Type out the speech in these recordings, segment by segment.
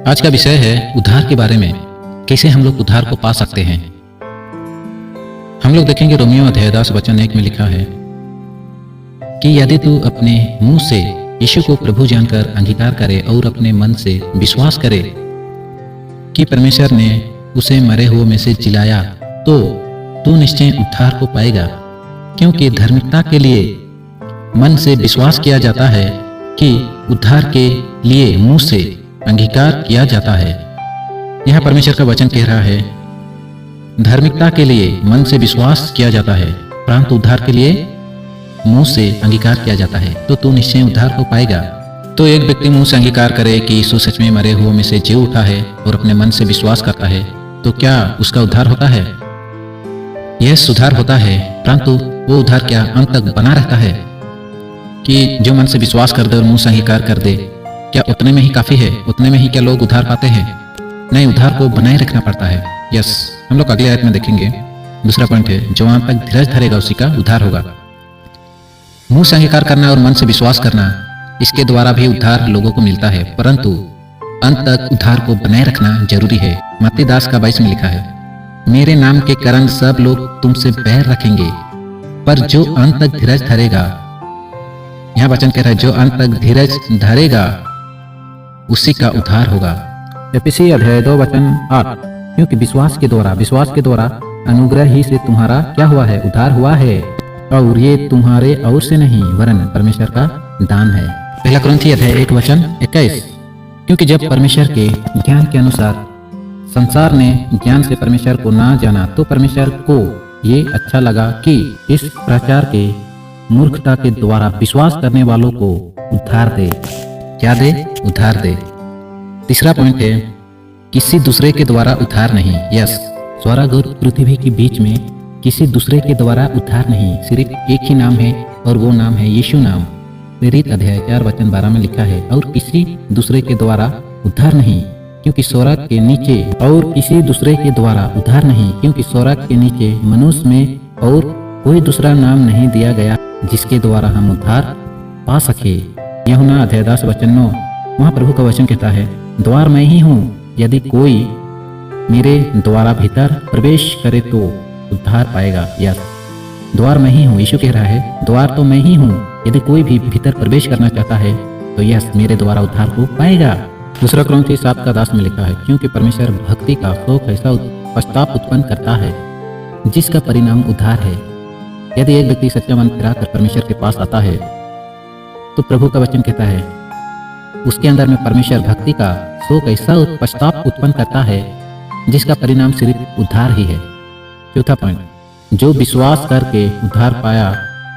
आज का विषय है उद्धार के बारे में। कैसे हम लोग उद्धार को पा सकते हैं। हम लोग देखेंगे रोमियो अध्याय 10 वचन 1 में लिखा है कि यदि तू अपने मुंह से यीशु को प्रभु जानकर अंगीकार करे और अपने मन से विश्वास करे कि परमेश्वर ने उसे मरे हुए में से जिलाया, तो तू निश्चय उद्धार को पाएगा। क्योंकि धार्मिकता के लिए मन से विश्वास किया जाता है कि उद्धार के लिए मुंह से अंगीकार किया जाता है। यह परमेश्वर का वचन कह रहा है, धार्मिकता के लिए मन से विश्वास किया जाता है, परंतु उद्धार के लिए मुंह से अंगीकार किया जाता है, तो तू निश्चय उद्धार को पाएगा। तो एक व्यक्ति मुंह से अंगीकार करे कि यीशु सच में मरे हुए में से जी उठा है और अपने मन से विश्वास करता है, तो क्या उसका उद्धार होता है? यह सुधार होता है, परंतु वो उद्धार क्या अंत तक बना रहता है कि जो मन से विश्वास कर दे और मुंह से अंगीकार कर दे, क्या उतने में ही काफी है? उतने में ही क्या लोग उद्धार पाते हैं? नहीं, उद्धार को बनाए रखना पड़ता है। यस, हम लोग अगले आयत में देखेंगे। दूसरा पॉइंट है, जो अंत तक धीरज धरेगा उसी का उद्धार होगा। मुंह से अंगीकार करना और मन से विश्वास करना, इसके द्वारा भी उद्धार लोगों को मिलता है, परंतु अंत तक उद्धार को बनाए रखना जरूरी है। मत्ती 10 का 22 में लिखा है, मेरे नाम के कारण सब लोग तुमसे बैर रखेंगे, पर जो अंत तक धीरज धरेगा, यह वचन कह रहा है, जो अंत तक धीरज धरेगा उसी का उद्धार होगा। एफिसी अध्याय 2 वचन 8, क्योंकि विश्वास के द्वारा अनुग्रह ही से तुम्हारा क्या हुआ है? उद्धार हुआ है, और ये तुम्हारे और से नहीं वरन परमेश्वर का दान है। पहला कुरिन्थी अध्याय 1 वचन 21, क्योंकि जब परमेश्वर के ज्ञान के अनुसार संसार ने ज्ञान से परमेश्वर को ना जाना, तो परमेश्वर को ये अच्छा लगा कि इस प्रचार के मूर्खता के द्वारा विश्वास करने वालों को उद्धार दे। क्या दे? उद्धार दे। तीसरा पॉइंट है, किसी दूसरे के द्वारा उद्धार नहीं। यस, स्वर्ग और पृथ्वी के बीच में किसी दूसरे के द्वारा उद्धार नहीं, सिर्फ एक ही नाम है और वो नाम है यीशु नाम। प्रेरित अध्याय 4 वचन 12 में लिखा है, और किसी दूसरे के द्वारा उद्धार नहीं, क्योंकि स्वर्ग के नीचे और किसी दूसरे के द्वारा उद्धार नहीं, क्योंकि स्वर्ग के नीचे मनुष्य में और कोई दूसरा नाम नहीं दिया गया जिसके द्वारा हम उद्धार पा सके। यूहन्ना अध्याय 10 वचन 9, वहाँ प्रभु का वचन कहता है, द्वार मैं ही हूँ, यदि कोई मेरे द्वारा भीतर प्रवेश करे तो उद्धार पाएगा। यस, द्वार मैं ही हूँ। यीशु कह रहा है, द्वार तो मैं ही हूँ, यदि कोई भी भीतर प्रवेश करना चाहता है तो यस, मेरे द्वारा उद्धार को पाएगा। दूसरा कुरिन्थी 7 का 10 में लिखा है, क्योंकि परमेश्वर भक्ति का शौक ऐसा पश्चाताप उत्पन्न करता है जिसका परिणाम उद्धार है। यदि एक व्यक्ति सच्चा मन फिराकर परमेश्वर के पास आता है, तो प्रभु का वचन कहता है, उसके अंदर में परमेश्वर भक्ति का शोक ऐसा पश्चाताप उत्पन्न करता है जिसका परिणाम सिर्फ उद्धार ही है। चौथा पॉइंट, जो विश्वास करके उद्धार पाया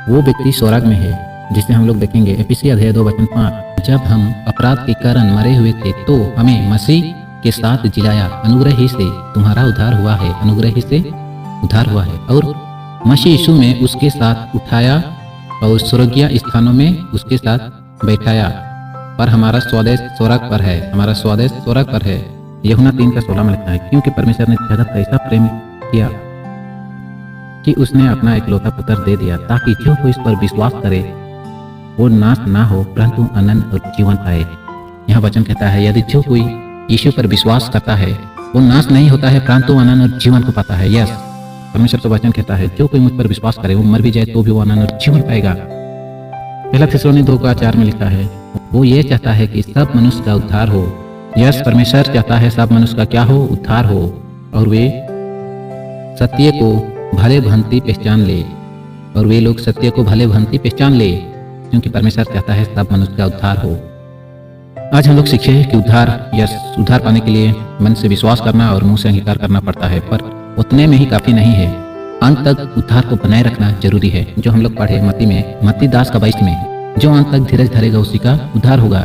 वो व्यक्ति स्वर्ग में है, जिसे हम लोग देखेंगे एफिसी अध्याय 2 वचन 5, जब हम अपराध के कारण मरे हुए थे तो हमें मसीह के साथ जिलाया, अनुग्रह ही से तुम्हारा उद्धार हुआ है। अनुग्रह ही से उद्धार हुआ है, और मसीह यीशु में उसके साथ उठाया और स्वर्गीय स्थानों में उसके साथ बैठाया, पर हमारा स्वदेश स्वर्ग पर है। हमारा स्वदेश स्वर्ग पर है। यूहन्ना 3 का 16 में लिखा है, क्योंकि परमेश्वर ने जगत का ऐसा प्रेम किया कि उसने अपना इकलौता पुत्र दे दिया, ताकि जो कोई इस पर विश्वास करे वो नाश ना हो परंतु अनंत और जीवन पाए। यह वचन कहता है, यदि जो कोई यीशु पर विश्वास करता है वो नाश नहीं होता है परंतु अनंत और जीवन को पाता है। यस, परमेश्वर का वचन कहता है, जो कोई मुझ पर विश्वास करे वो मर भी जाए तो भी वो अनंत और जीवन पाएगा। पहला थिस्सलुनी 2 का 4 में लिखा है, वो ये चाहता है कि सब मनुष्य का उद्धार हो। यस, परमेश्वर चाहता है सब मनुष्य का क्या हो? उद्धार हो, और वे सत्य को भले भांति पहचान ले, और वे लोग सत्य को भले भांति पहचान ले, क्योंकि परमेश्वर चाहता है सब मनुष्य का उद्धार हो। आज हम लोग सीखे कि उद्धार पाने के लिए मन से विश्वास करना और मुंह से अंगीकार करना पड़ता है, पर उतने में ही काफी नहीं है, अंत तक उद्धार को बनाए रखना जरूरी है। जो हम लोग पढ़े मत्ती 10 का 22 में, जो अंत तक धीरज धरेगा उसी का उद्धार होगा।